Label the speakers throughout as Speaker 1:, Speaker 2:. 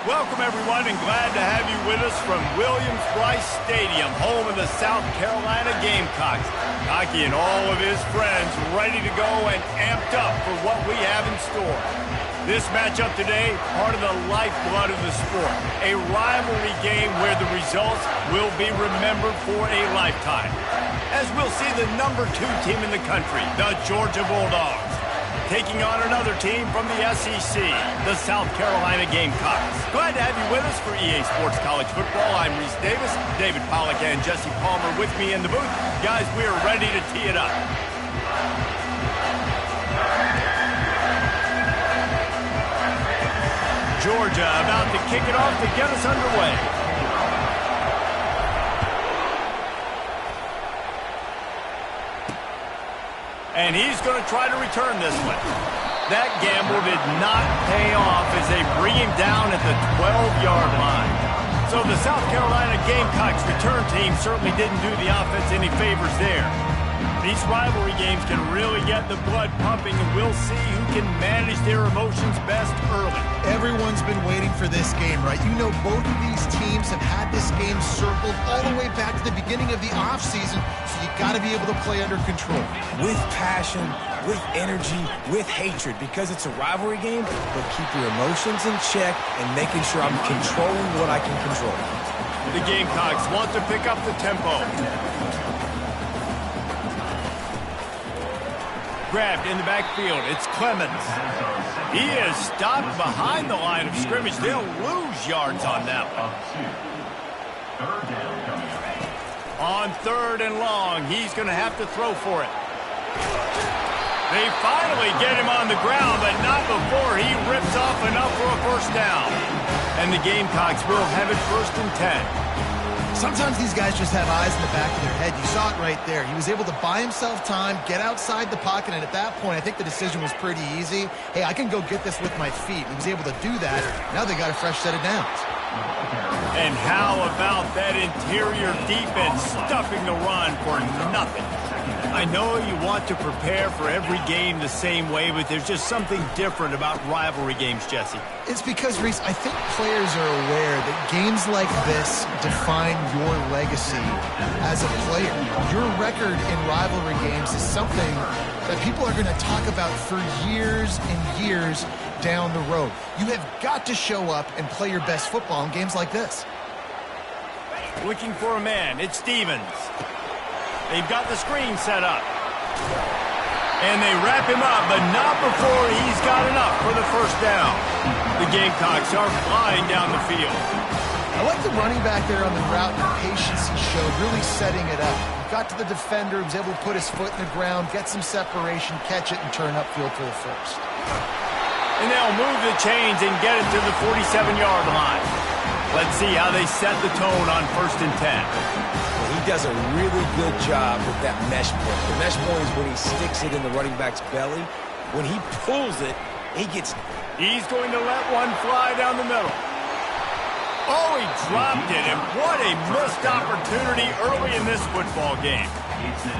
Speaker 1: Welcome, everyone, and glad to have you with us from Williams-Brice Stadium, home of the South Carolina Gamecocks. Hockey and all of his friends ready to go and amped up for what we have in store. This matchup today, part of the lifeblood of the sport, a rivalry game where the results will be remembered for a lifetime. As we'll see the number 2 team in the country, the Georgia Bulldogs, taking on another team from the SEC, the South Carolina Gamecocks. Glad to have you with us for EA Sports College Football. I'm Reese Davis, David Pollack and Jesse Palmer with me in the booth. Guys, we are ready to tee it up. Georgia about to kick it off to get us underway. And he's going to try to return this one. That gamble did not pay off as they bring him down at the 12-yard line. So the South Carolina Gamecocks return team certainly didn't do the offense any favors there. These rivalry games can really get the blood pumping, and we'll see who can manage their emotions best early.
Speaker 2: Everyone's been waiting for this game, right? You know, both of these teams have had this game circled all the way back to the beginning of the offseason, so you got to be able to play under control.
Speaker 3: With passion, with energy, with hatred, because it's a rivalry game, but keep your emotions in check and making sure I'm controlling what I can control.
Speaker 1: The Gamecocks want to pick up the tempo. Grabbed in the backfield, it's Clemens. He is stopped behind the line of scrimmage. They'll lose yards on that one. On 3rd and long, he's going to have to throw for it. They finally get him on the ground, but not before he rips off enough for a first down. And the Gamecocks will have it 1st and 10.
Speaker 2: Sometimes these guys just have eyes in the back of their head. You saw it right there. He was able to buy himself time, get outside the pocket, and at that point, I think the decision was pretty easy. Hey, I can go get this with my feet. He was able to do that. Now they got a fresh set of downs.
Speaker 1: And how about that interior defense stuffing the run for nothing? I know you want to prepare for every game the same way, but there's just something different about rivalry games, Jesse.
Speaker 2: It's because, Reese, I think players are aware that games like this define your legacy as a player. Your record in rivalry games is something that people are going to talk about for years and years down the road. You have got to show up and play your best football in games like this.
Speaker 1: Looking for a man, it's Stevens. They've got the screen set up. And they wrap him up, but not before he's got enough for the first down. The Gamecocks are flying down the field.
Speaker 2: I like the running back there on the route and the patience he showed, really setting it up. Got to the defender, was able to put his foot in the ground, get some separation, catch it, and turn upfield for the first.
Speaker 1: And they'll move the chains and get it to the 47-yard line. Let's see how they set the tone on 1st and 10.
Speaker 3: He does a really good job with that mesh point. The mesh point is when he sticks it in the running back's belly. When he pulls it, he gets...
Speaker 1: He's going to let one fly down the middle. Oh, he dropped it, and what a missed opportunity early in this football game.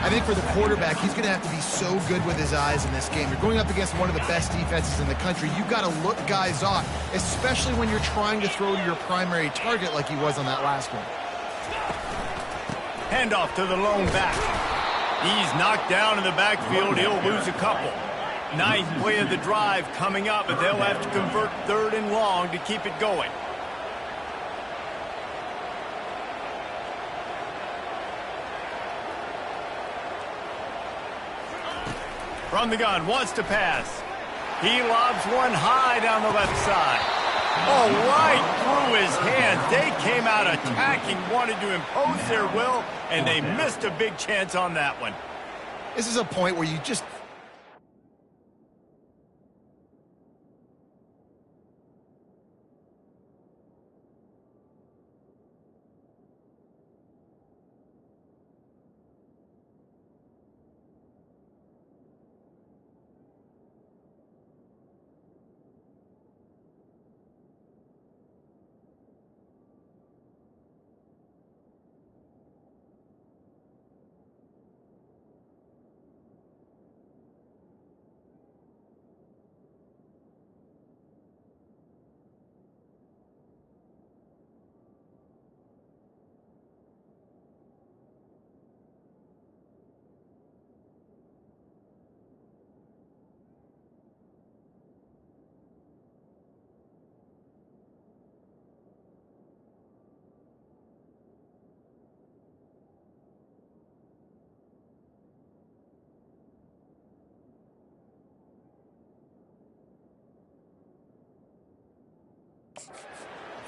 Speaker 2: I think for the quarterback, he's going to have to be so good with his eyes in this game. You're going up against one of the best defenses in the country. You've got to look guys off, especially when you're trying to throw to your primary target like he was on that last one.
Speaker 1: Handoff to the lone back. He's knocked down in the backfield. He'll lose a couple. 9th play of the drive coming up, but they'll have to convert 3rd and long to keep it going. From the gun, wants to pass. He lobs one high down the left side. Oh, right through his hands. They came out attacking, wanted to impose their will, and they missed a big chance on that one.
Speaker 2: This is a point where you just...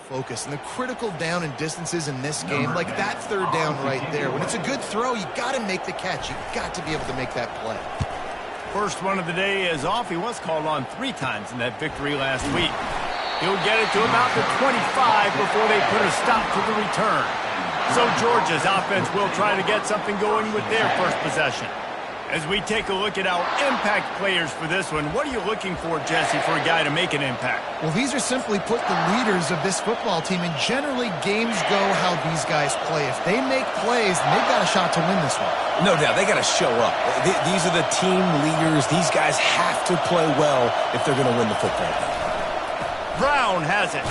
Speaker 2: Focus. And the critical down and distances in this game, like that third down right there. When it's a good throw, you got to make the catch. You got to be able to make that play.
Speaker 1: First one of the day is off. He was called on 3 times in that victory last week. He'll get it to about the 25 before they put a stop to the return. So Georgia's offense will try to get something going with their first possession. As we take a look at our impact players for this one, what are you looking for, Jesse, for a guy to make an impact?
Speaker 2: Well, these are simply put the leaders of this football team, and generally games go how these guys play. If they make plays, then they've got a shot to win this one.
Speaker 3: No doubt, they got to show up. These are the team leaders. These guys have to play well if they're going to win the football game.
Speaker 1: Brown has it.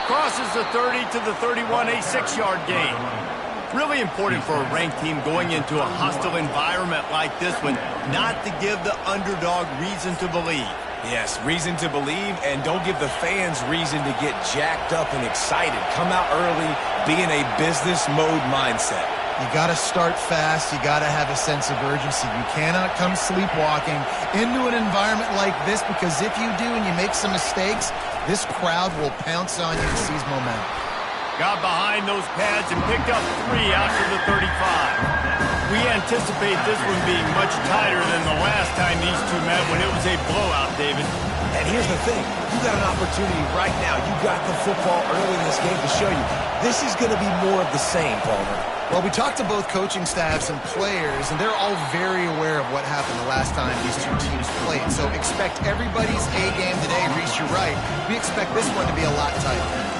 Speaker 1: Crosses the 30 to the 31, a 6-yard gain. Really important for a ranked team going into a hostile environment like this one, not to give the underdog reason to believe.
Speaker 3: Yes, reason to believe, and don't give the fans reason to get jacked up and excited. Come out early, be in a business mode mindset.
Speaker 2: You got to start fast. You got to have a sense of urgency. You cannot come sleepwalking into an environment like this, because if you do and you make some mistakes, this crowd will pounce on you and seize momentum.
Speaker 1: Got behind those pads and picked up 3 after the 35. We anticipate this one being much tighter than the last time these two met when it was a blowout, David.
Speaker 3: And here's the thing. You got an opportunity right now. You got the football early in this game to show you. This is going to be more of the same, Palmer.
Speaker 2: Well, we talked to both coaching staffs and players, and they're all very aware of what happened the last time these two teams played. So expect everybody's A game today. Reese, you're right. We expect this one to be a lot tighter.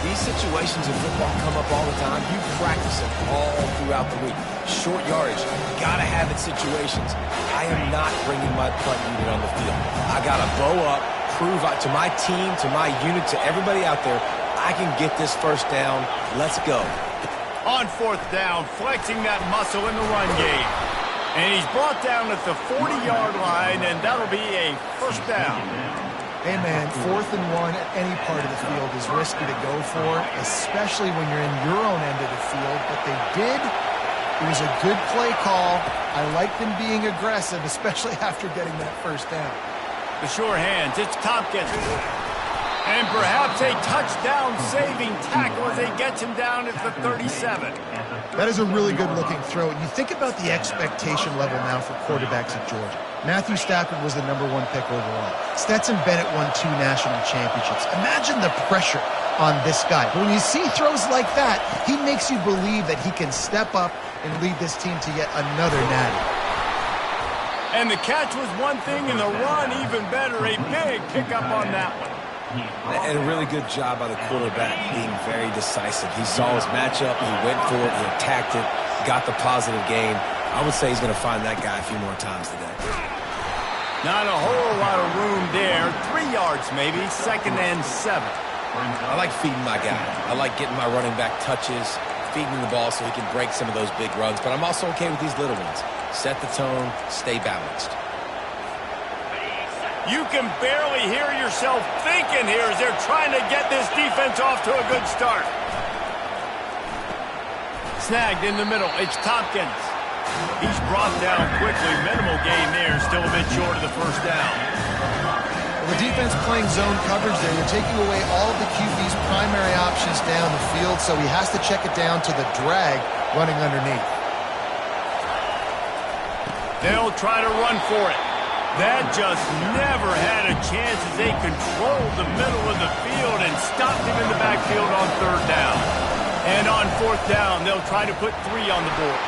Speaker 3: These situations in football come up all the time. You practice them all throughout the week. Short yardage, gotta have it situations. I am not bringing my punt unit on the field. I gotta bow up, prove to my team, to my unit, to everybody out there, I can get this first down. Let's go.
Speaker 1: On 4th down, flexing that muscle in the run game. And he's brought down at the 40-yard line, and that'll be a first down.
Speaker 2: Hey, man, 4th and 1 at any part of the field is risky to go for, especially when you're in your own end of the field. But they did. It was a good play call. I like them being aggressive, especially after getting that first down.
Speaker 1: The sure hands. It's Tompkins. And perhaps a touchdown-saving tackle as they get him down at the 37.
Speaker 2: That is a really good-looking throw. You think about the expectation level now for quarterbacks at Georgia. Matthew Stafford was the #1 pick overall. Stetson Bennett won 2 national championships. Imagine the pressure on this guy. But when you see throws like that, he makes you believe that he can step up and lead this team to yet another natty.
Speaker 1: And the catch was one thing, and the run even better. A big pickup on that one.
Speaker 3: And a really good job by the quarterback being very decisive. He saw his matchup, he went for it, he attacked it, got the positive gain. I would say he's going to find that guy a few more times today.
Speaker 1: Not a whole lot of room there. 3 yards maybe, 2nd and 7.
Speaker 3: I like feeding my guy. I like getting my running back touches, feeding him the ball so he can break some of those big runs. But I'm also okay with these little ones. Set the tone, stay balanced.
Speaker 1: You can barely hear yourself thinking here as they're trying to get this defense off to a good start. Snagged in the middle. It's Tompkins. He's brought down quickly. Minimal gain there. Still a bit short of the first down.
Speaker 2: Well, the defense playing zone coverage there. They're taking away all of the QB's primary options down the field, so he has to check it down to the drag running underneath.
Speaker 1: They'll try to run for it. That just never had a chance as they controlled the middle of the field and stopped him in the backfield on 3rd down. And on 4th down, they'll try to put 3 on the board.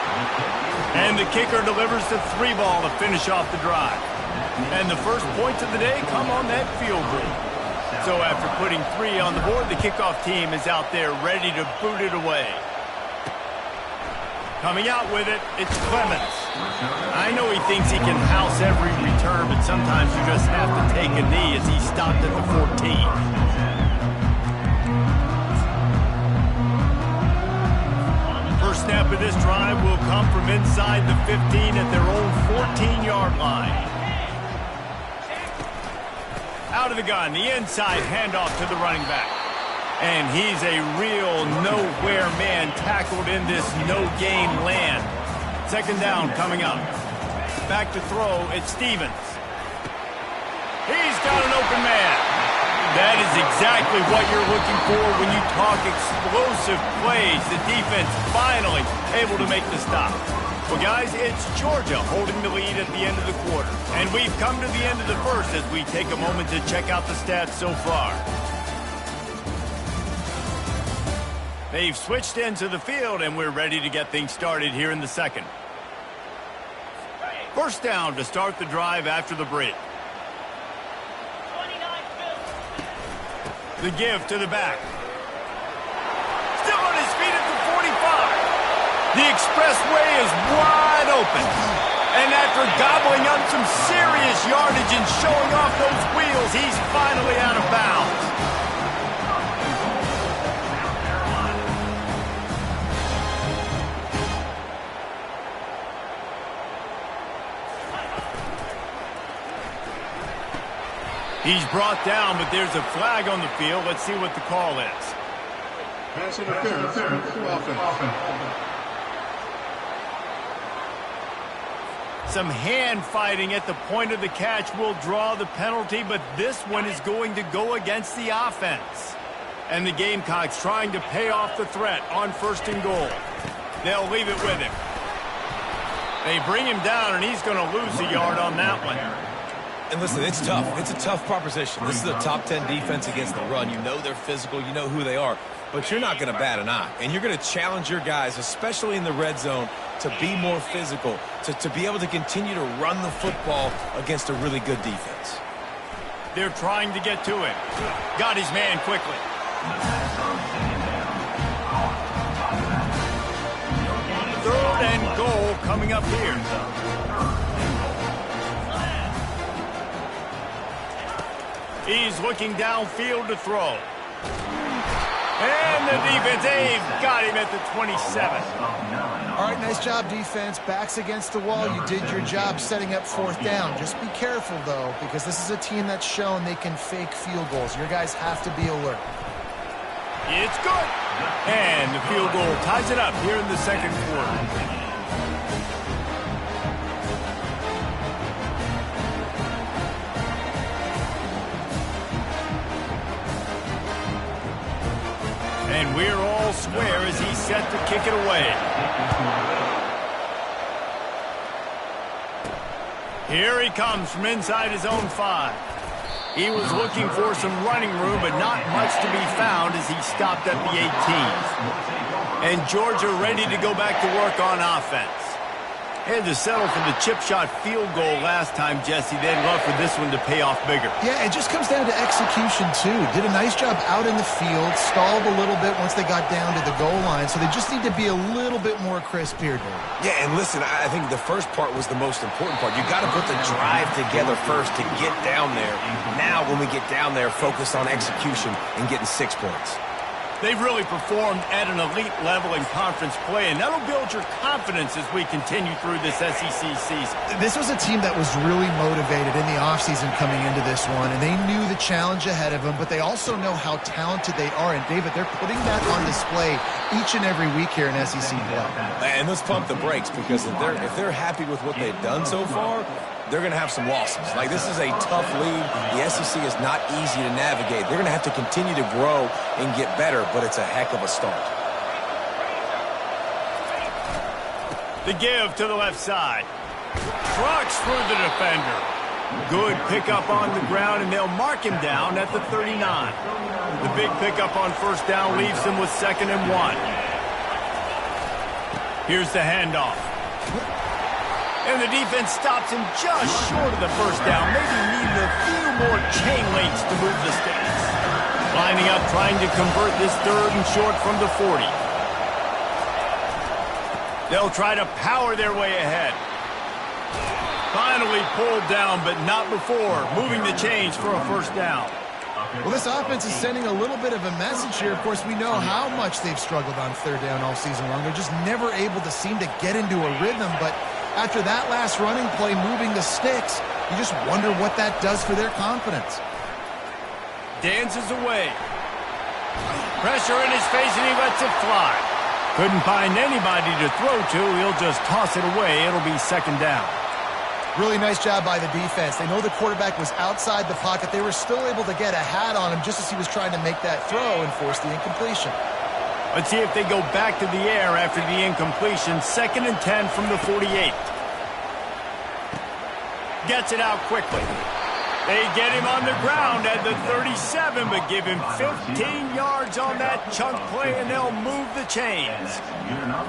Speaker 1: And the kicker delivers the 3 ball to finish off the drive. And the first points of the day come on that field goal. So after putting 3 on the board, the kickoff team is out there ready to boot it away. Coming out with it, it's Clemens. I know he thinks he can house every return, but sometimes you just have to take a knee as he stopped at the 14. First snap of this drive will come from inside the 15 at their own 14-yard line. Out of the gun, the inside handoff to the running back. And he's a real nowhere man tackled in this no-gain land. 2nd down coming up. Back to throw, it's Stevens. He's got an open man. That is exactly what you're looking for when you talk explosive plays. The defense finally able to make the stop. Well, guys, it's Georgia holding the lead at the end of the quarter. And we've come to the end of the first as we take a moment to check out the stats so far. They've switched into the field, and we're ready to get things started here in the second. First down to start the drive after the break. The give to the back. Still on his feet at the 45. The expressway is wide open. And after gobbling up some serious yardage and showing off those wheels, he's finally out of bounds. He's brought down, but there's a flag on the field. Let's see what the call is.
Speaker 4: Pass interference. Offense.
Speaker 1: Some hand fighting at the point of the catch will draw the penalty, but this one is going to go against the offense. And the Gamecocks trying to pay off the threat on 1st and goal. They'll leave it with him. They bring him down, and he's going to lose a yard on that one.
Speaker 3: And listen, it's tough. It's a tough proposition. This is a top 10 defense against the run. You know they're physical. You know who they are. But you're not going to bat an eye. And you're going to challenge your guys, especially in the red zone, to be more physical, to be able to continue to run the football against a really good defense.
Speaker 1: They're trying to get to him. Got his man quickly. Third and goal coming up here. He's looking downfield to throw. And the defense, they've got him at the 27.
Speaker 2: All right, nice job, defense. Backs against the wall. You did your job setting up 4th down. Just be careful, though, because this is a team that's shown they can fake field goals. Your guys have to be alert.
Speaker 1: It's good. And the field goal ties it up here in the second quarter. And we're all square as he's set to kick it away. Here he comes from inside his own 5. He was looking for some running room, but not much to be found as he stopped at the 18. And Georgia ready to go back to work on offense. Had to settle for the chip shot field goal last time, Jesse. They'd love for this one to pay off bigger.
Speaker 2: Yeah, it just comes down to execution, too. Did a nice job out in the field, stalled a little bit once they got down to the goal line, so they just need to be a little bit more crisp here, David.
Speaker 3: Yeah, and listen, I think the first part was the most important part. You got to put the drive together first to get down there. Now, when we get down there, focus on execution and getting 6 points.
Speaker 1: They've really performed at an elite level in conference play, and that'll build your confidence as we continue through this SEC season.
Speaker 2: This was a team that was really motivated in the offseason coming into this one, and they knew the challenge ahead of them, but they also know how talented they are. And, David, they're putting that on display each and every week here in SEC play.
Speaker 3: And let's pump the brakes, because if they're happy with what they've done so far, they're going to have some losses. Like, this is a tough league. The SEC is not easy to navigate. They're going to have to continue to grow and get better, but it's a heck of a start.
Speaker 1: The give to the left side. Trucks through the defender. Good pickup on the ground, and they'll mark him down at the 39. The big pickup on 1st down leaves them with 2nd and 1. Here's the handoff. And the defense stops him just short of the 1st down. Maybe needing a few more chain links to move the stakes. Lining up, trying to convert this 3rd and short from the 40. They'll try to power their way ahead. Finally pulled down, but not before moving the chains for a 1st down.
Speaker 2: Well, this offense is sending a little bit of a message here. Of course, we know how much they've struggled on 3rd down all season long. They're just never able to seem to get into a rhythm, but after that last running play moving the sticks, you just wonder what that does for their confidence.
Speaker 1: Dances away. Pressure in his face, and he lets it fly. Couldn't find anybody to throw to. He'll just toss it away. It'll be 2nd down.
Speaker 2: Really nice job by the defense. They know the quarterback was outside the pocket. They were still able to get a hat on him just as he was trying to make that throw and force the incompletion.
Speaker 1: Let's see if they go back to the air after the incompletion. 2nd and 10 from the 48. Gets it out quickly. They get him on the ground at the 37, but give him 15 yards on that chunk play, and they'll move the chains.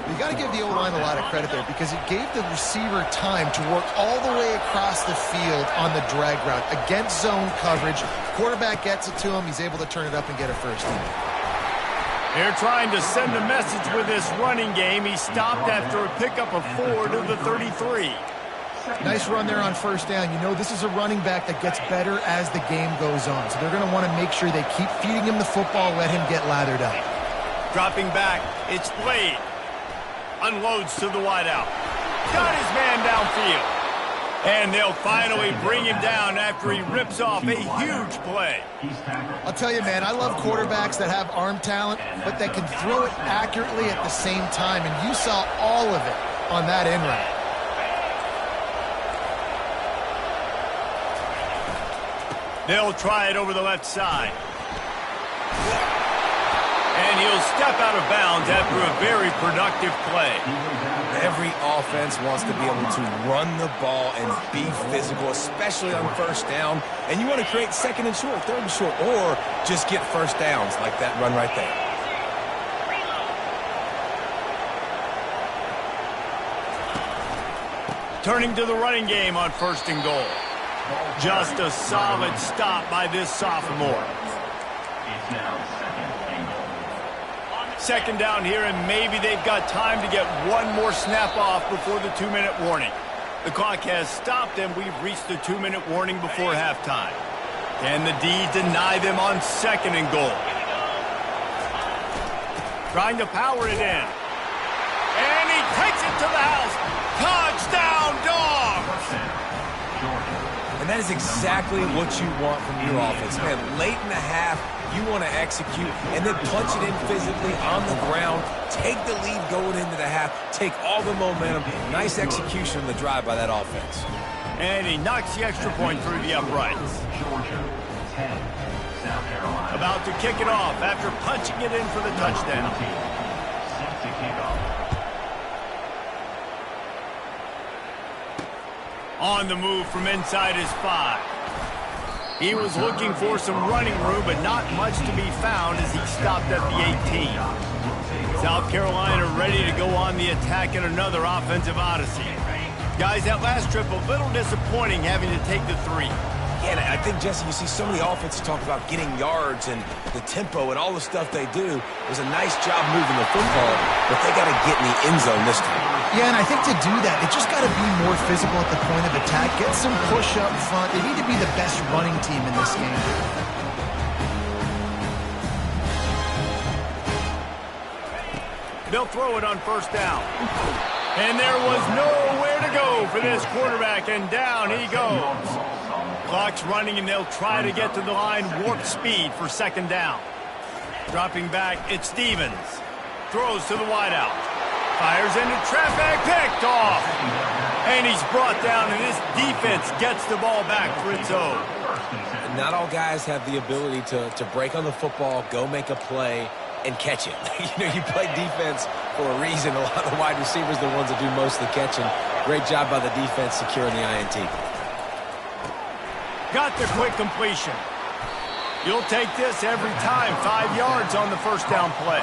Speaker 2: You got to give the O-line a lot of credit there because it gave the receiver time to work all the way across the field on the drag route against zone coverage. Quarterback gets it to him. He's able to turn it up and get a first down.
Speaker 1: They're trying to send a message with this running game. He stopped after a pickup of 4 to the 33.
Speaker 2: Nice run there on first down. You know, this is a running back that gets better as the game goes on. So they're going to want to make sure they keep feeding him the football, let him get lathered up.
Speaker 1: Dropping back, it's Blade. Unloads to the wideout. Got his man downfield. And they'll finally bring him down after he rips off a huge play.
Speaker 2: I'll tell you, man, I love quarterbacks that have arm talent, but that can throw it accurately at the same time. And you saw all of it on that end route.
Speaker 1: They'll try it over the left side. And he'll step out of bounds after a very productive play.
Speaker 3: Every offense wants to be able to run the ball and be physical, especially on first down. And you want to create 2nd and short, 3rd and short, or just get first downs like that run right there.
Speaker 1: Turning to the running game on 1st and goal. Just a solid stop by this sophomore.
Speaker 5: It's now 2nd and goal.
Speaker 1: 2nd down here, and maybe they've got time to get one more snap off before the 2-minute warning. The clock has stopped, and we've reached the 2-minute warning before halftime. Can the D deny them on 2nd and goal? Trying to power it in. And he takes it to the house. Touchdown, Dogs!
Speaker 3: And that is exactly what you want from your offense. Man, late in the half, you want to execute and then punch it in physically on the ground, take the lead going into the half, take all the momentum. Nice execution on the drive by that offense.
Speaker 1: And he knocks the extra point through the uprights.
Speaker 5: Georgia, 10, South Carolina.
Speaker 1: About to kick it off after punching it in for the touchdown.
Speaker 5: Set to kick off.
Speaker 1: On the move from inside his 5. He was looking for some running room, but not much to be found as he stopped at the 18. South Carolina ready to go on the attack in another offensive odyssey. Guys, that last trip a little disappointing having to take the 3.
Speaker 3: Yeah, and I think, Jesse, you see so many offenses talk about getting yards and the tempo and all the stuff they do. It was a nice job moving the football, but they got to get in the end zone this time.
Speaker 2: Yeah, and I think to do that, they just got to be more physical at the point of attack, get some push up front. They need to be the best running team in this game.
Speaker 1: They'll throw it on 1st down. And there was nowhere to go for this quarterback, and down he goes. Clock's running, and they'll try to get to the line warp speed for 2nd down. Dropping back, it's Stevens. Throws to the wideout. Fires into traffic, picked off. And he's brought down, and this defense gets the ball back for its own.
Speaker 3: Not all guys have the ability to break on the football, go make a play, and catch it. You play defense for a reason. A lot of the wide receivers are the ones that do most of the catching. Great job by the defense securing the INT.
Speaker 1: Got the quick completion. You'll take this every time. 5 yards on the 1st down play.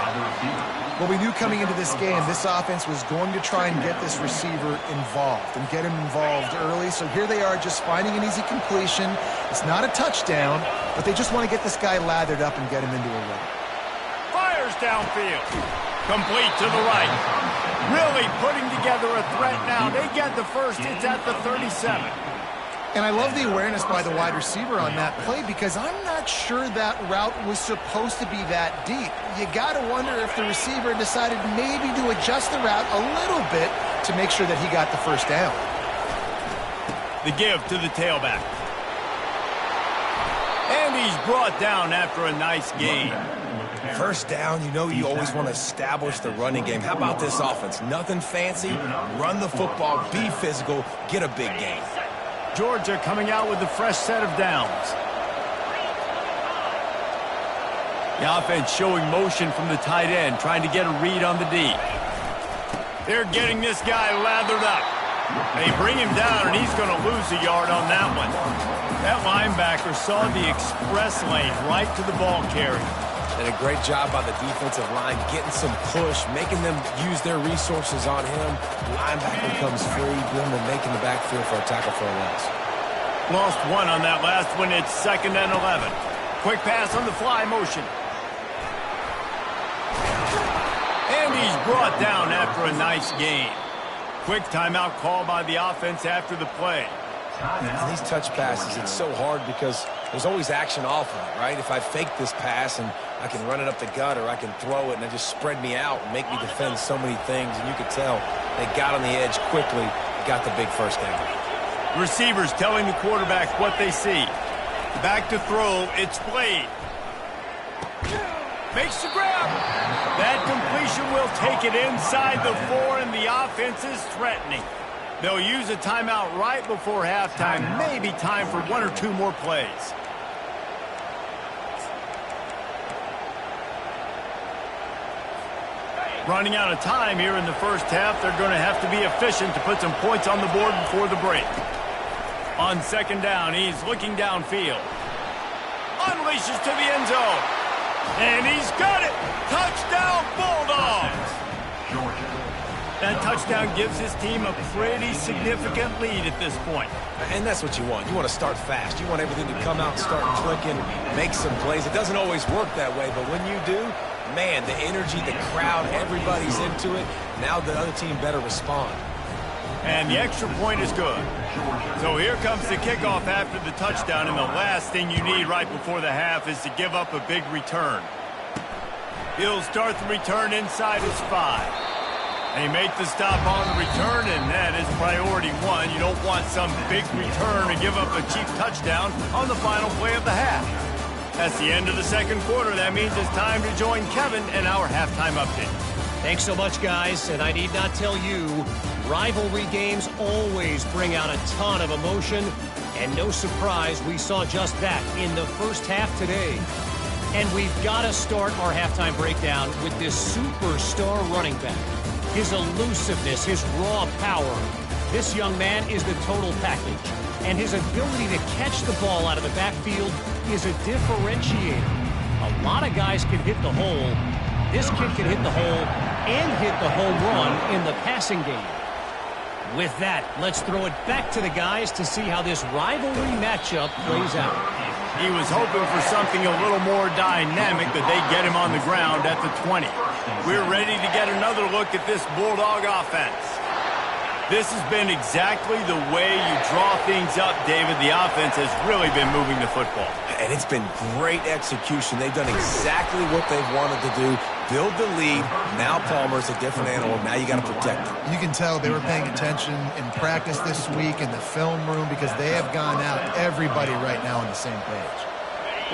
Speaker 2: Well, we knew coming into this game, this offense was going to try and get this receiver involved and get him involved early. So here they are just finding an easy completion. It's not a touchdown, but they just want to get this guy lathered up and get him into a run.
Speaker 1: Fires downfield. Complete to the right. Really putting together a threat now. They get the first. It's at the 37.
Speaker 2: And I love the awareness by the wide receiver on that play because I'm not sure that route was supposed to be that deep. You got to wonder if the receiver decided maybe to adjust the route a little bit to make sure that he got the first down.
Speaker 1: The give to the tailback. And he's brought down after a nice gain.
Speaker 3: First down, you always want to establish the running game. How about this offense? Nothing fancy. Run the football, be physical, get a big gain.
Speaker 1: Georgia coming out with a fresh set of downs. The offense showing motion from the tight end, trying to get a read on the D. They're getting this guy lathered up. They bring him down, and he's going to lose a yard on that one. That linebacker saw the express lane right to the ball carrier.
Speaker 3: And a great job by the defensive line, getting some push, making them use their resources on him. Linebacker comes free, boom, and making the backfield for a tackle for a loss.
Speaker 1: Lost one on that last one. It's 2nd and 11. Quick pass on the fly motion. And he's brought down after a nice gain. Quick timeout call by the offense after the play.
Speaker 3: And these touch passes, it's so hard because there's always action off of it, right? If I fake this pass and I can run it up the gut, or I can throw it and it just spread me out and make me defend so many things. And you could tell they got on the edge quickly, got the big first down.
Speaker 1: Receivers telling the quarterback what they see. Back to throw, it's Blade. Makes the grab. That completion will take it inside the 4, and the offense is threatening. They'll use a timeout right before halftime. Maybe time for 1 or 2 more plays. Running out of time here in the first half. They're going to have to be efficient to put some points on the board before the break. On 2nd down, he's looking downfield. Unleashes to the end zone. And he's got it! Touchdown, Bulldogs!
Speaker 5: Georgia.
Speaker 1: That touchdown gives his team a pretty significant lead at this point.
Speaker 3: And that's what you want. You want to start fast. You want everything to come out and start clicking, make some plays. It doesn't always work that way, but when you do, man, the energy, the crowd, everybody's into it. Now the other team better respond.
Speaker 1: And the extra point is good. So here comes the kickoff after the touchdown, and the last thing you need right before the half is to give up a big return. He'll start the return inside his 5. They make the stop on the return, and that is priority 1. You don't want some big return to give up a cheap touchdown on the final play of the half. That's the end of the 2nd quarter. That means it's time to join Kevin in our halftime update.
Speaker 6: Thanks so much, guys, and I need not tell you, rivalry games always bring out a ton of emotion, and no surprise, we saw just that in the first half today. And we've got to start our halftime breakdown with this superstar running back. His elusiveness, his raw power. This young man is the total package, and his ability to catch the ball out of the backfield is a differentiator. A lot of guys can hit the hole. This kid can hit the hole and hit the home run in the passing game. With that, let's throw it back to the guys to see how this rivalry matchup plays out.
Speaker 1: He was hoping for something a little more dynamic, that they get him on the ground at the 20. We're ready to get another look at this Bulldog offense. This has been exactly the way you draw things up, David. The offense has really been moving the football.
Speaker 3: And it's been great execution. They've done exactly what they've wanted to do. Build the lead. Now Palmer's a different animal. Now you got to protect him.
Speaker 2: You can tell they were paying attention in practice this week in the film room, because they have gone out, everybody right now on the same page.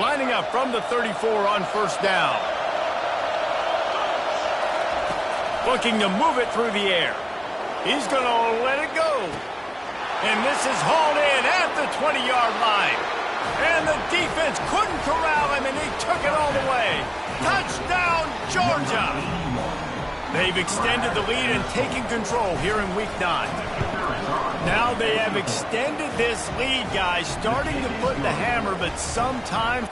Speaker 1: Lining up from the 34 on 1st down. Looking to move it through the air. He's going to let it go. And this is hauled in at the 20-yard line. And the defense couldn't corral him, and he took it all the way. Touchdown, Georgia! They've extended the lead and taken control here in Week 9. Now they have extended this lead, guys, starting to put the hammer, but sometimes...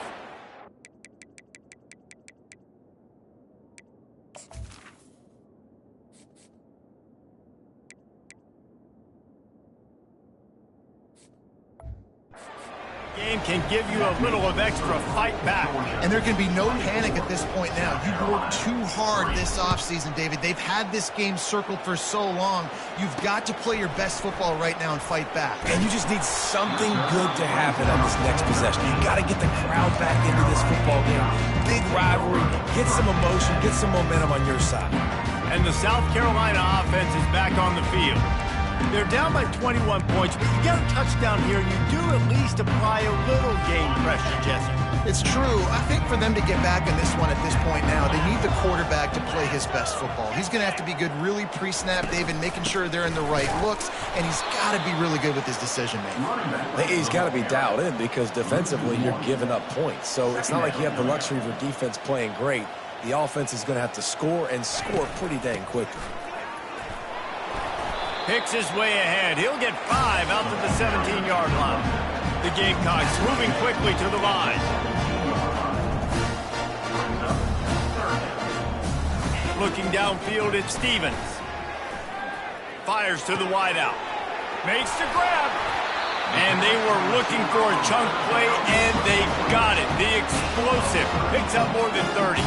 Speaker 1: game can give you a little of extra fight back.
Speaker 2: And there can be no panic at this point now. You've worked too hard this offseason, David. They've had this game circled for so long. You've got to play your best football right now and fight back.
Speaker 3: And you just need something good to happen on this next possession. You got to get the crowd back into this football game. Big rivalry. Get some emotion. Get some momentum on your side.
Speaker 1: And the South Carolina offense is back on the field. They're down by 21 points, but you get a touchdown here, and you do at least apply a little game pressure, Jesse.
Speaker 2: It's true. I think for them to get back in this one at this point now, they need the quarterback to play his best football. He's going to have to be good really pre-snap, David, making sure they're in the right looks, and he's got to be really good with his decision-making.
Speaker 3: He's got to be dialed in because defensively you're giving up points. So it's not like you have the luxury of your defense playing great. The offense is going to have to score and score pretty dang quickly.
Speaker 1: Picks his way ahead. He'll get 5 out to the 17-yard line. The Gamecocks moving quickly to the line. Looking downfield at Stevens. Fires to the wideout. Makes the grab. And they were looking for a chunk play, and they got it. The explosive picks up more than 30.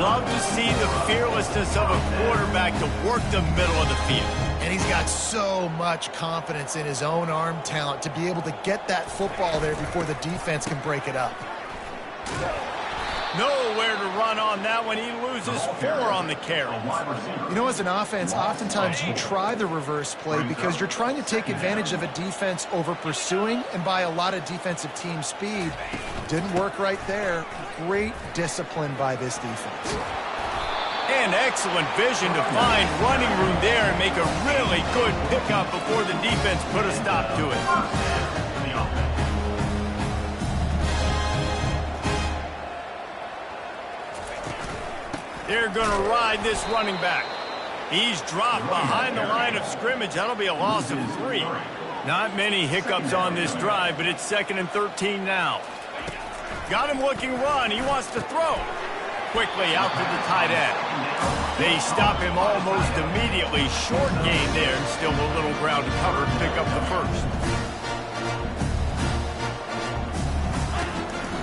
Speaker 1: Love to see the fearlessness of a quarterback to work the middle of the field.
Speaker 2: And he's got so much confidence in his own arm talent to be able to get that football there before the defense can break it up.
Speaker 1: Nowhere to run on that one. He loses 4 on the carry.
Speaker 2: You know, as an offense, oftentimes you try the reverse play because you're trying to take advantage of a defense over pursuing and by a lot of defensive team speed. Didn't work right there. Great discipline by this defense.
Speaker 1: And excellent vision to find running room there and make a really good pickup before the defense put a stop to it. They're going to ride this running back. He's dropped behind the line of scrimmage. That'll be a loss of 3. Not many hiccups on this drive, but it's 2nd and 13 now. Got him looking run. He wants to throw. Quickly out to the tight end. They stop him almost immediately. Short gain there, and still a little ground to cover to pick up the first.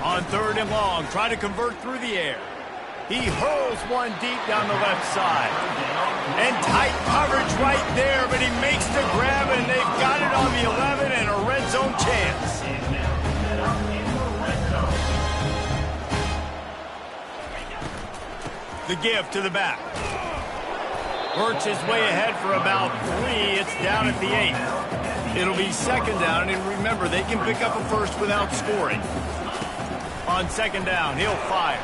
Speaker 1: On 3rd and long, try to convert through the air. He hurls one deep down the left side. And tight coverage right there, but he makes the grab, and they've got it on the 11 and a red zone chance. The give to the back. Works his way ahead for about 3. It's down at the 8. It'll be 2nd down, and remember, they can pick up a first without scoring. On 2nd down, he'll fire.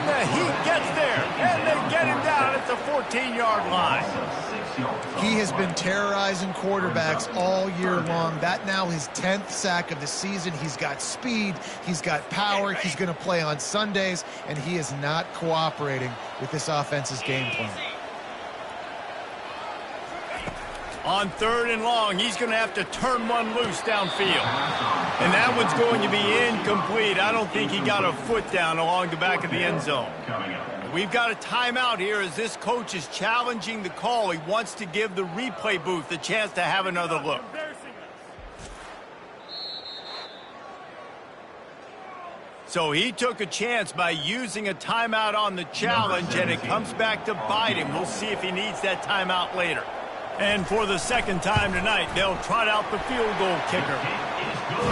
Speaker 1: And he gets there, and they get him down at the 14-yard line.
Speaker 2: He has been terrorizing quarterbacks all year long. That now his 10th sack of the season. He's got speed, he's got power, he's going to play on Sundays, and he is not cooperating with this offense's game plan.
Speaker 1: On 3rd and long, he's going to have to turn one loose downfield. And that one's going to be incomplete. I don't think he got a foot down along the back of the end zone. We've got a timeout here as this coach is challenging the call. He wants to give the replay booth a chance to have another look. So he took a chance by using a timeout on the challenge, and it comes back to bite him. We'll see if he needs that timeout later. And for the 2nd time tonight, they'll trot out the field goal kicker.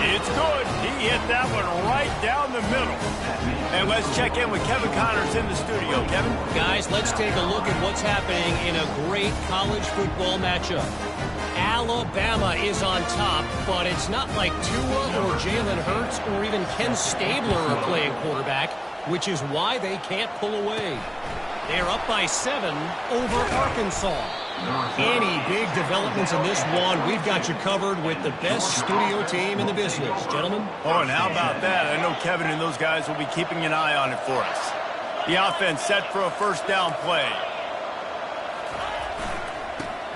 Speaker 1: It's good. He hit that one right down the middle. And let's check in with Kevin Connors in the studio. Kevin?
Speaker 6: Guys, let's take a look at what's happening in a great college football matchup. Alabama is on top, but it's not like Tua or Jalen Hurts or even Ken Stabler are playing quarterback, which is why they can't pull away. They're up by 7 over Arkansas. Any big developments in this one, we've got you covered with the best studio team in the business. Gentlemen?
Speaker 1: Oh, and how about that? I know Kevin and those guys will be keeping an eye on it for us. The offense set for a 1st down play.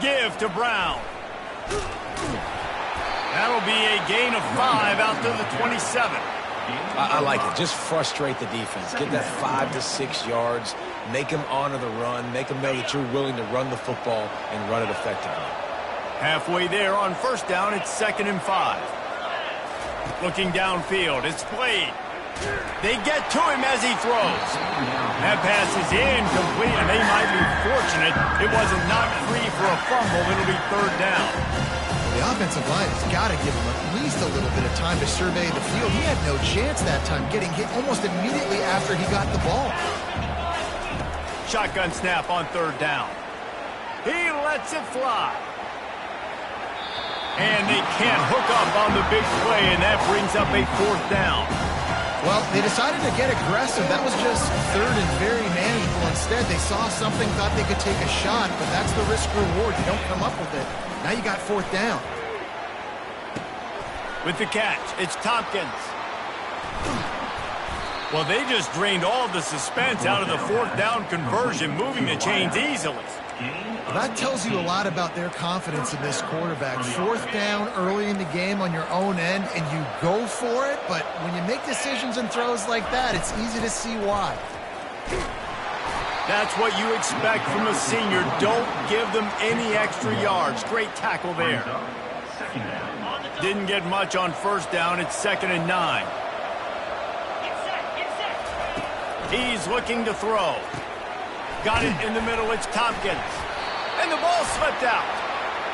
Speaker 1: Give to Brown. That'll be a gain of 5 out to the 27.
Speaker 3: I like it. Just frustrate the defense. Get that 5 to 6 yards. Make them honor the run. Make them know that you're willing to run the football and run it effectively.
Speaker 1: Halfway there on 1st down, it's 2nd and 5. Looking downfield, it's played. They get to him as he throws. That pass is incomplete, and they might be fortunate it wasn't knocked free for a fumble. It'll be 3rd down.
Speaker 2: The offensive line has got to give him at least a little bit of time to survey the field. He had no chance that time, getting hit almost immediately after he got the ball.
Speaker 1: Shotgun snap on 3rd down. He lets it fly. And they can't hook up on the big play, and that brings up a 4th down.
Speaker 2: Well, they decided to get aggressive. That was just third and very manageable. Instead, they saw something, thought they could take a shot, but that's the risk reward. You don't come up with it. Now you got fourth down.
Speaker 1: With the catch, it's Tompkins. Well, they just drained all of the suspense out of the fourth down conversion, moving the chains easily.
Speaker 2: Well, that tells you a lot about their confidence in this quarterback. Fourth down early in the game on your own end, and you go for it, but when you make decisions and throws like that, it's easy to see why.
Speaker 1: That's what you expect from a senior. Don't give them any extra yards. Great tackle there. Didn't get much on first down. It's 2nd and 9. He's looking to throw. Got it in the middle. It's Tompkins. And the ball slipped out.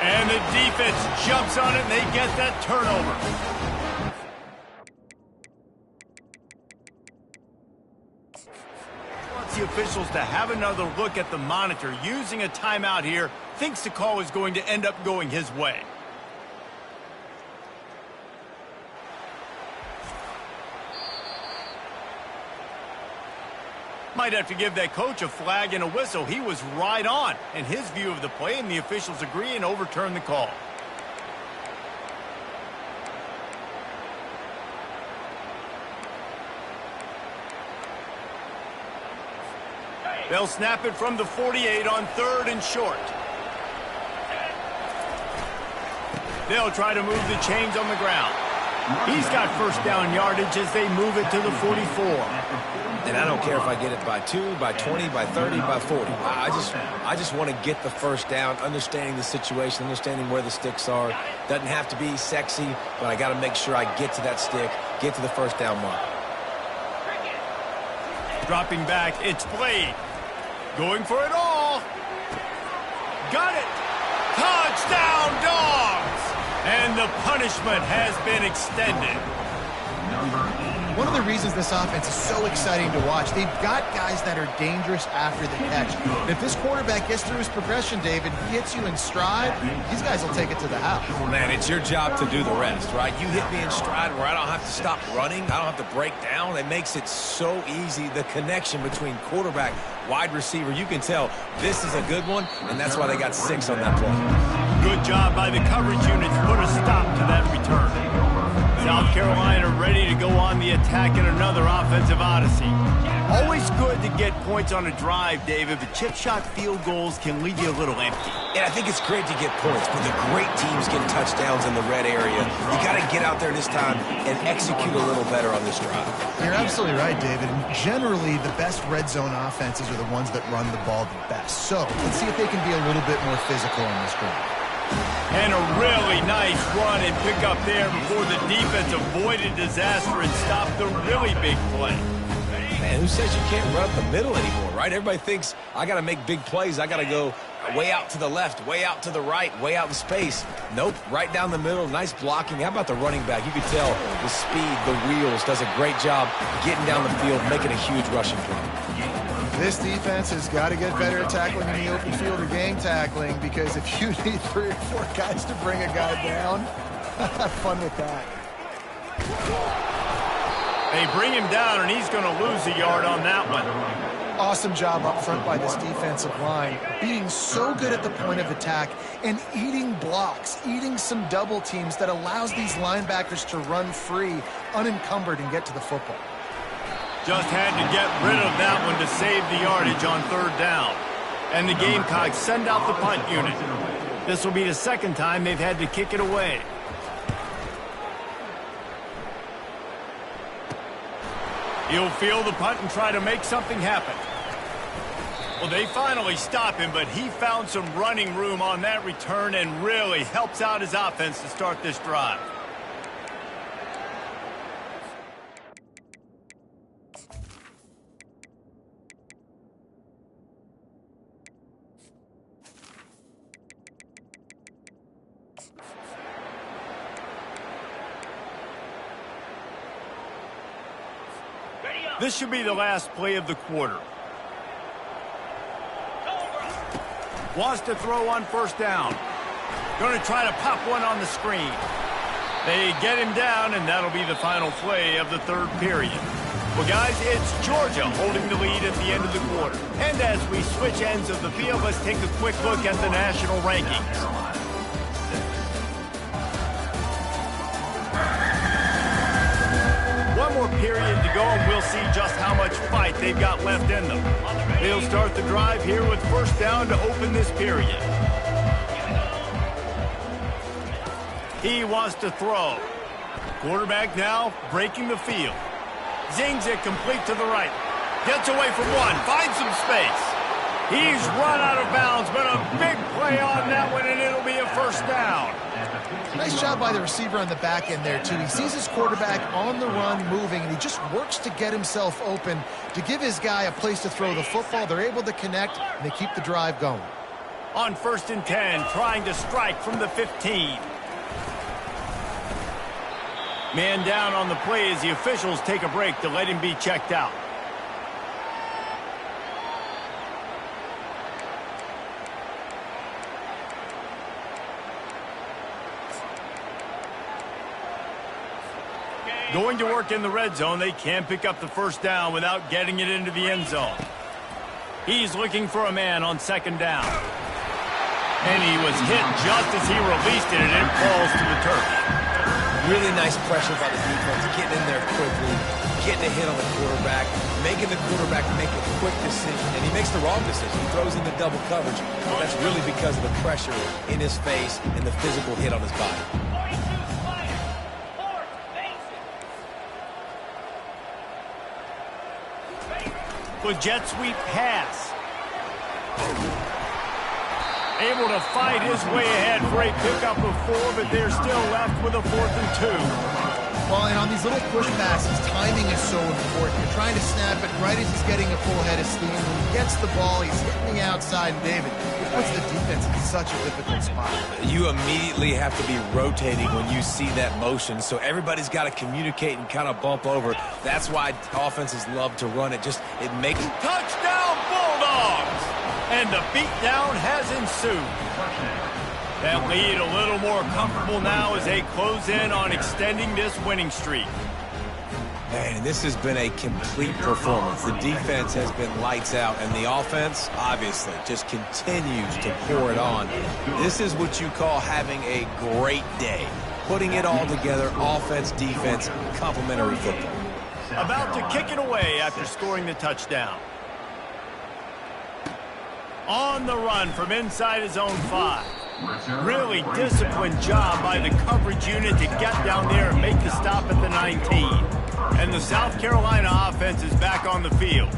Speaker 1: And the defense jumps on it, and they get that turnover. Wants the officials to have another look at the monitor. Using a timeout here, thinks the call is going to end up going his way. Might have to give that coach a flag and a whistle. He was right on in his view of the play, and the officials agree and overturn the call. They'll snap it from the 48 on 3rd and short. They'll try to move the chains on the ground. He's got first down yardage as they move it to the 44.
Speaker 3: And I don't care if I get it by 2, by 20, by 30, by 40. I just want to get the first down, understanding the situation, understanding where the sticks are. Doesn't have to be sexy, but I got to make sure I get to that stick, get to the first down mark.
Speaker 1: Dropping back, it's Blade. Going for it all. Got it. Touchdown, Dogs! And the punishment has been extended.
Speaker 2: One of the reasons this offense is so exciting to watch, they've got guys that are dangerous after the catch. And if this quarterback gets through his progression, David, he hits you in stride, these guys will take it to the house.
Speaker 3: Well, man, it's your job to do the rest, right? You hit me in stride where I don't have to stop running. I don't have to break down. It makes it so easy. The connection between quarterback, wide receiver, you can tell this is a good one, and that's why they got 6 on that play.
Speaker 1: Good job by the coverage unit to put a stop to that return. South Carolina ready to go on the attack in another offensive odyssey. Always good to get points on a drive, David, but chip shot field goals can leave you a little empty.
Speaker 3: And I think it's great to get points, but the great teams get touchdowns in the red area. You got to get out there this time and execute a little better on this drive.
Speaker 2: You're absolutely right, David. Generally, the best red zone offenses are the ones that run the ball the best. So let's see if they can be a little bit more physical on this drive.
Speaker 1: And a really nice run and pick up there before the defense avoided disaster and stopped the really big play.
Speaker 3: Man, who says you can't run up the middle anymore, right? Everybody thinks I got to make big plays. I got to go way out to the left, way out to the right, way out in space. Nope, right down the middle, nice blocking. How about the running back? You could tell the speed, the wheels, does a great job getting down the field, making a huge rushing play.
Speaker 2: This defense has got to get better at tackling in the open field or gang tackling, because if you need 3 or 4 guys to bring a guy down, have fun with that.
Speaker 1: They bring him down, and he's going to lose a yard on that one.
Speaker 2: Awesome job up front by this defensive line, being so good at the point of attack and eating blocks, eating some double teams that allows these linebackers to run free, unencumbered, and get to the football.
Speaker 1: Just had to get rid of that one to save the yardage on 3rd down. And the Gamecocks send out the punt unit. This will be the 2nd time they've had to kick it away. He'll field the punt and try to make something happen. Well, they finally stop him, but he found some running room on that return and really helps out his offense to start this drive. This should be the last play of the quarter. Wants to throw on 1st down. Going to try to pop one on the screen. They get him down, and that'll be the final play of the 3rd period. Well, guys, it's Georgia holding the lead at the end of the quarter. And as we switch ends of the field, let's take a quick look at the national rankings. One more period to go, and we'll see just how much fight they've got left in them. They'll start the drive here with first down to open this period. He wants to throw. Quarterback now breaking the field. Zings it complete to the right. Gets away from one. Finds some space. He's run out of bounds, but a big play on that one, and it'll be a first down.
Speaker 2: Nice job by the receiver on the back end there, too. He sees his quarterback on the run moving, and he just works to get himself open to give his guy a place to throw the football. They're able to connect, and they keep the drive going.
Speaker 1: On 1st and 10, trying to strike from the 15. Man down on the play as the officials take a break to let him be checked out. Going to work in the red zone. They can't pick up the first down without getting it into the end zone. He's looking for a man on 2nd down. And he was hit just as he released it, and it falls to the turf.
Speaker 3: Really nice pressure by the defense, getting in there quickly, getting a hit on the quarterback, making the quarterback make a quick decision, and he makes the wrong decision. He throws into double coverage, but that's really because of the pressure in his face and the physical hit on his body.
Speaker 1: With jet sweep pass. Able to fight his way ahead for a pickup of 4, but they're still left with a 4th and 2.
Speaker 2: Well, and on these little push passes, timing is so important. You're trying to snap it right as he's getting a full head of steam. When he gets the ball, he's hitting the outside, and David, it puts the defense in such a difficult spot.
Speaker 3: You immediately have to be rotating when you see that motion, so everybody's got to communicate and kind of bump over. That's why offenses love to run it. It makes...
Speaker 1: Touchdown, Bulldogs! And the beatdown has ensued. That lead a little more comfortable now as they close in on extending this winning streak.
Speaker 3: Man, this has been a complete performance. The defense has been lights out, and the offense, obviously, just continues to pour it on. This is what you call having a great day. Putting it all together, offense, defense, complementary football.
Speaker 1: About to kick it away after scoring the touchdown. On the run from inside his own 5. Really disciplined job by the coverage unit to get down there and make the stop at the 19. And the South Carolina offense is back on the field.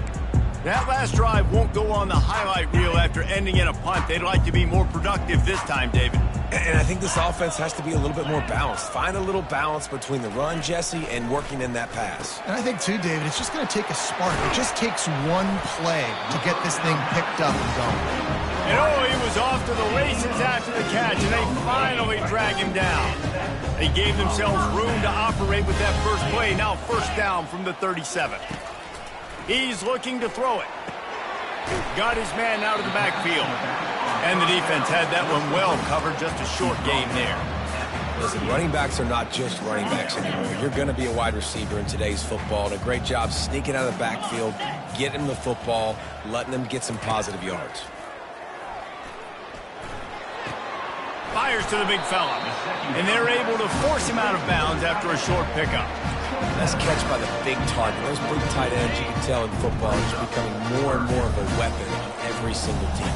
Speaker 1: That last drive won't go on the highlight reel after ending in a punt. They'd like to be more productive this time, David.
Speaker 3: And I think this offense has to be a little bit more balanced. Find a little balance between the run, Jesse, and working in that pass.
Speaker 2: And I think, too, David, it's just going to take a spark. It just takes one play to get this thing picked up and going.
Speaker 1: And he was off to the races after the catch, and they finally drag him down. They gave themselves room to operate with that first play. Now 1st down from the 37. He's looking to throw it. Got his man out of the backfield. And the defense had that one well covered. Just a short game there.
Speaker 3: Listen, running backs are not just running backs anymore. You're going to be a wide receiver in today's football. And a great job sneaking out of the backfield, getting the football, letting them get some positive yards.
Speaker 1: Fires to the big fella. And they're able to force him out of bounds after a short pickup.
Speaker 3: Nice catch by the big target. Those big tight ends, you can tell in football, are becoming more and more of a weapon on every single team.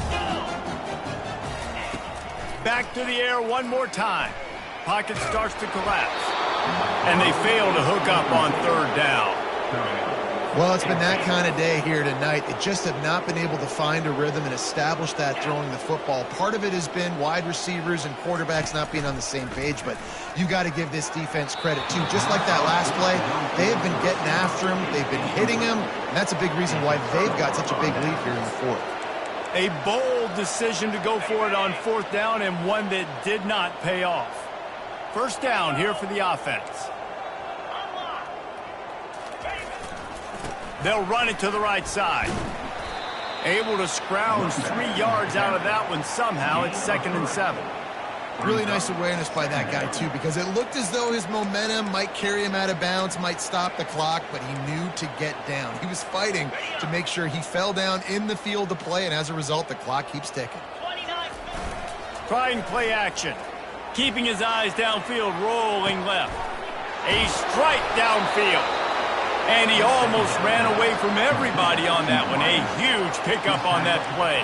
Speaker 1: Back to the air one more time. Pocket starts to collapse. And they fail to hook up on 3rd down.
Speaker 2: Well, it's been that kind of day here tonight. They just have not been able to find a rhythm and establish that throwing the football. Part of it has been wide receivers and quarterbacks not being on the same page, but you got to give this defense credit, too. Just like that last play, they have been getting after him. They've been hitting him, and that's a big reason why they've got such a big lead here in the 4th.
Speaker 1: A bold decision to go for it on 4th down, and one that did not pay off. 1st down here for the offense. They'll run it to the right side. Able to scrounge 3 yards out of that one somehow. It's 2nd and 7.
Speaker 2: Really nice awareness by that guy, too, because it looked as though his momentum might carry him out of bounds, might stop the clock, but he knew to get down. He was fighting to make sure he fell down in the field to play, and as a result, the clock keeps ticking.
Speaker 1: Trying play action. Keeping his eyes downfield, rolling left. A strike downfield. And he almost ran away from everybody on that one. A huge pickup on that play.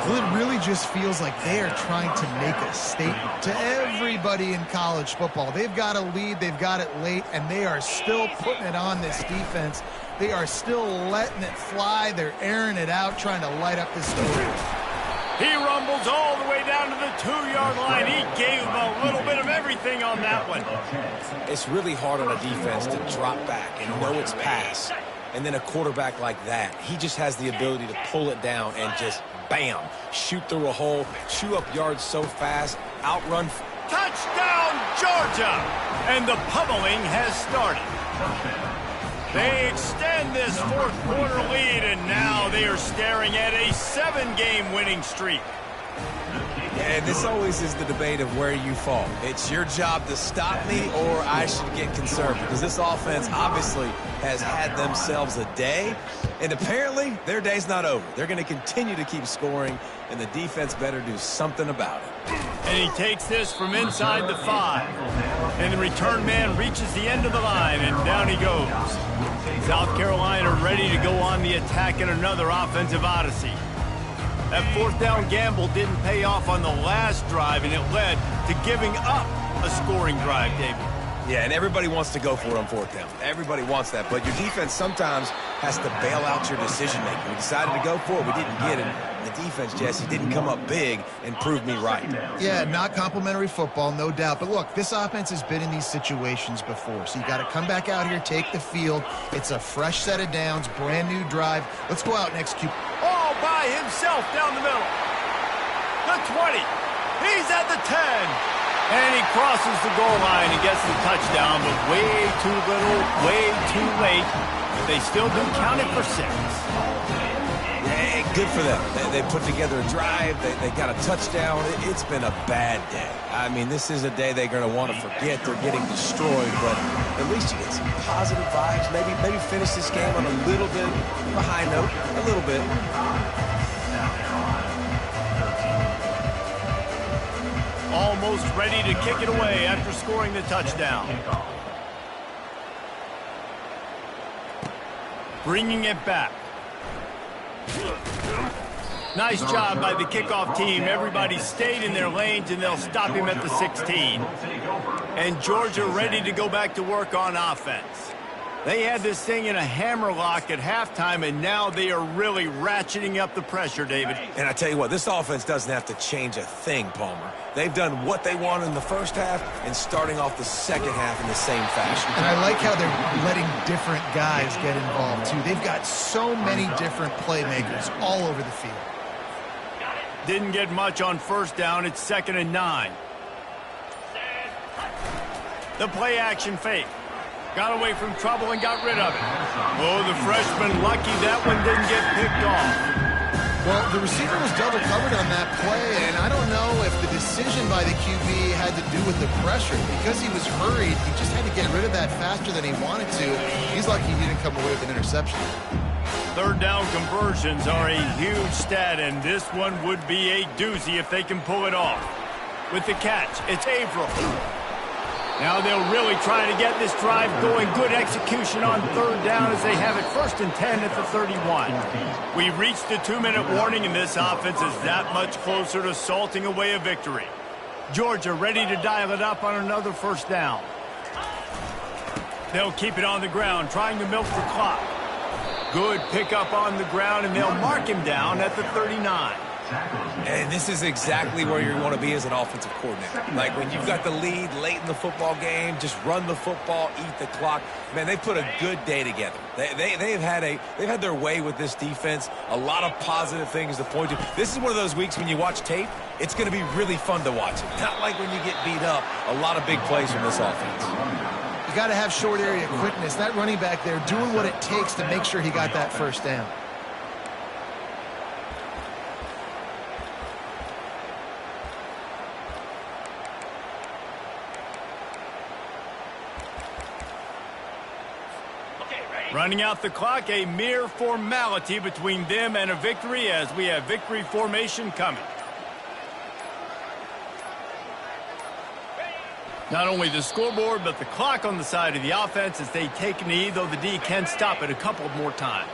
Speaker 2: Well, it really just feels like they are trying to make a statement to everybody in college football. They've got a lead, they've got it late, and they are still putting it on this defense. They are still letting it fly. They're airing it out, trying to light up this story.
Speaker 1: He rumbles all the way down to the 2-yard line. He gave a little bit of everything on that one.
Speaker 3: It's really hard on a defense to drop back and know it's pass. And then a quarterback like that, he just has the ability to pull it down and just, bam, shoot through a hole, chew up yards so fast, outrun.
Speaker 1: Touchdown, Georgia! And the pummeling has started. They extend this fourth quarter lead, and now they are staring at a 7-game winning streak.
Speaker 3: And this always is the debate of where you fall. It's your job to stop me, or I should get concerned, because this offense obviously has had themselves a day, and apparently their day's not over. They're going to continue to keep scoring, and the defense better do something about it.
Speaker 1: And he takes this from inside the 5. And the return man reaches the end of the line, and down he goes. South Carolina ready to go on the attack in another offensive odyssey. That fourth down gamble didn't pay off on the last drive, and it led to giving up a scoring drive, David.
Speaker 3: Yeah, and everybody wants to go for it on fourth down. Everybody wants that, but your defense sometimes has to bail out your decision-making. We decided to go for it. We didn't get it. The defense, Jesse, didn't come up big and prove me right.
Speaker 2: Yeah, not complimentary football, no doubt. But look, this offense has been in these situations before, so you got to come back out here, take the field. It's a fresh set of downs, brand new drive. Let's go out and execute.
Speaker 1: All by himself down the middle. The 20. He's at the 10. And he crosses the goal line and gets the touchdown, but way too little, way too late. But they still do count it for 6.
Speaker 3: Yeah, good for them. They put together a drive. They got a touchdown. It's been a bad day. I mean, this is a day they're going to want to forget. They're getting destroyed, but at least you get some positive vibes. Maybe finish this game on a little bit of a high note, a little bit.
Speaker 1: Almost ready to kick it away after scoring the touchdown. Bringing it back. Nice job by the kickoff team. Everybody stayed in their lanes, and they'll stop him at the 16. And Georgia ready to go back to work on offense. They had this thing in a hammerlock at halftime, and now they are really ratcheting up the pressure, David.
Speaker 3: And I tell you what, this offense doesn't have to change a thing, Palmer. They've done what they wanted in the first half and starting off the second half in the same fashion.
Speaker 2: And I like how they're letting different guys get involved, too. They've got so many different playmakers all over the field.
Speaker 1: Didn't get much on first down. It's 2nd and 9. The play action fake. Got away from trouble and got rid of it. Oh, the freshman lucky that one didn't get picked off.
Speaker 2: Well, the receiver was double covered on that play, and I don't know if the decision by the QB had to do with the pressure. Because he was hurried, he just had to get rid of that faster than he wanted to. He's lucky he didn't come away with an interception.
Speaker 1: Third down conversions are a huge stat, and this one would be a doozy if they can pull it off. With the catch, it's Averill. Now they'll really try to get this drive going. Good execution on third down as they have it 1st and 10 at the 31. We've reached the 2-minute warning, and this offense is that much closer to salting away a victory. Georgia ready to dial it up on another first down. They'll keep it on the ground, trying to milk the clock. Good pickup on the ground, and they'll mark him down at the 39.
Speaker 3: And this is exactly where you want to be as an offensive coordinator. Like when you've got the lead late in the football game, just run the football, eat the clock. Man, they put a good day together. They've had their way with this defense. A lot of positive things to point to. This is one of those weeks when you watch tape, it's going to be really fun to watch it. Not like when you get beat up. A lot of big plays from this offense.
Speaker 2: You got to have short area quickness. That running back there doing what it takes to make sure he got that first down.
Speaker 1: Running out the clock, a mere formality between them and a victory as we have victory formation coming. Not only the scoreboard, but the clock on the side of the offense as they take a knee, though the D can stop it a couple more times.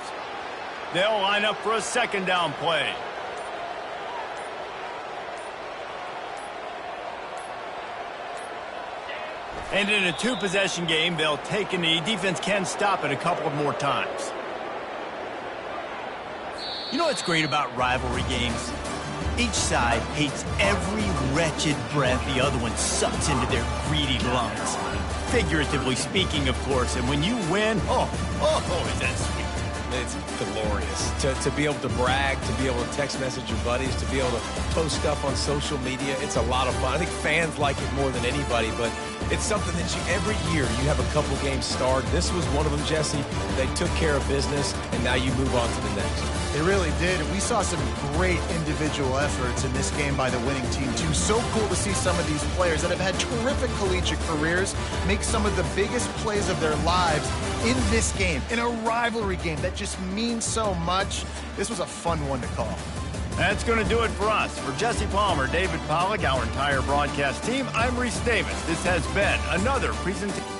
Speaker 1: They'll line up for a second down play. And in a two-possession game, they'll take a knee. Defense can stop it a couple of more times. You know what's great about rivalry games? Each side hates every wretched breath the other one sucks into their greedy lungs. Figuratively speaking, of course. And when you win, is that sweet.
Speaker 3: It's glorious. To be able to brag, to be able to text message your buddies, to be able to post stuff on social media, it's a lot of fun. I think fans like it more than anybody, but it's something that every year you have a couple games starred. This was one of them, Jesse. They took care of business, and now you move on to the next.
Speaker 2: They really did. We saw some great individual efforts in this game by the winning team, too. So cool to see some of these players that have had terrific collegiate careers make some of the biggest plays of their lives in this game, in a rivalry game that just means so much. This was a fun one to call.
Speaker 1: That's going to do it for us. For Jesse Palmer, David Pollack, our entire broadcast team, I'm Reese Davis. This has been another presentation.